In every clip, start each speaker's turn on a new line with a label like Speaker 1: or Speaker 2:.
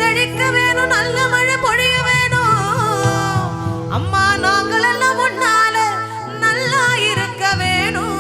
Speaker 1: செழிக்க வேணும், நல்ல மழை பொழிய வேணும். அம்மா நாங்கள் எல்லாம் ஒன்னால நல்லா இருக்க வேணும்.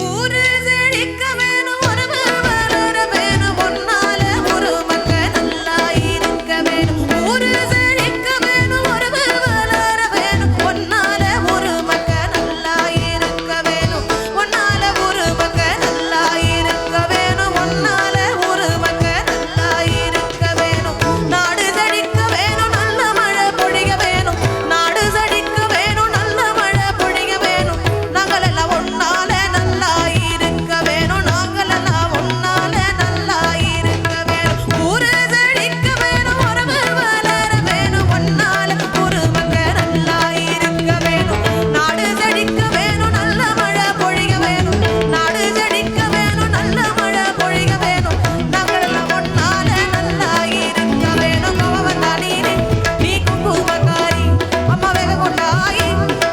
Speaker 1: ஊரு செழிக்க வேணும், உறவு வளர வேணும், ஒன்னால ஒரு மக்க நல்லா இருக்க வேணும். ஊரு செழிக்க வேணும், உறவு வளர வேணும், ஒன்னால ஒரு மக்க நல்லா இருக்க வேணும். ஒன்னால ஒரு மக்க நல்லா இருக்க வேணும். ஒன்னால ஒரு மக்க நல்லா இருக்க வேணும். நாடு செழிக்க வேணும், நல்ல மழை பொழிய வேணும். நாடு செழிக்க வேணும், நல்ல மழை பொழிய வேணும். நாங்கள் எல்லாம் ஒன்னால நல்லா இருக்க வேணும். நாங்கள் எல்லாம் ஒன்னால நல்லா இருக்க வேணும். ஊரு செழிக்க வேணும், உறவு வளர வேணும், ஒன்னால ஒரு மக்க நல்லா இருக்க வேணும். நாடு செழிக்க வேணும், நல்ல மழை பொழிய வேணும். நாடு செழிக்க வேணும், நல்ல மழை பொழிய வேணும். நாங்கள் எல்லாம் ஒன்னால நல்லா இருக்க வேணும். கவவந்தா நீனே நீ குங்குமக்காரி, அம்மா வேக கொண்டாயி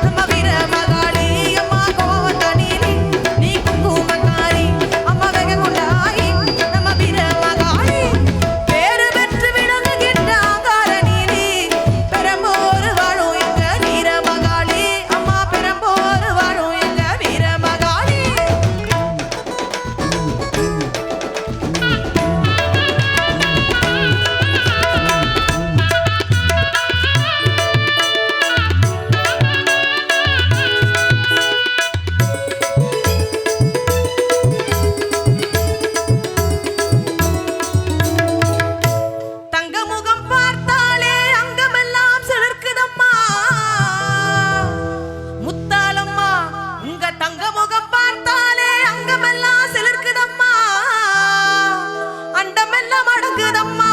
Speaker 1: நம்ம வீர மகாளி. அம்மா கவவந்தா நீனே நீ குங்குமக்காரி, அம்மா வேக கொண்டாயி நம்ம வீர மகாளி. பேரு பெற்று விளங்குகின்ற ஆங்கார நீனி, பெரம்போர் வாழும் எங்க வீர மகாளி. அம்மா பெரம்போர் வாழும் எங்க வீர மகாளி. தங்க முகம் பார்த்தாலே அங்கமெல்லாம் சிலிர்க்குதம்மா. முத்தாலம்மா உங்க தங்க முகம் பார்த்தாலே அங்கமெல்லாம் சிலிர்க்குதம்மா. அண்டமெல்லாம் அடங்குதம்மா.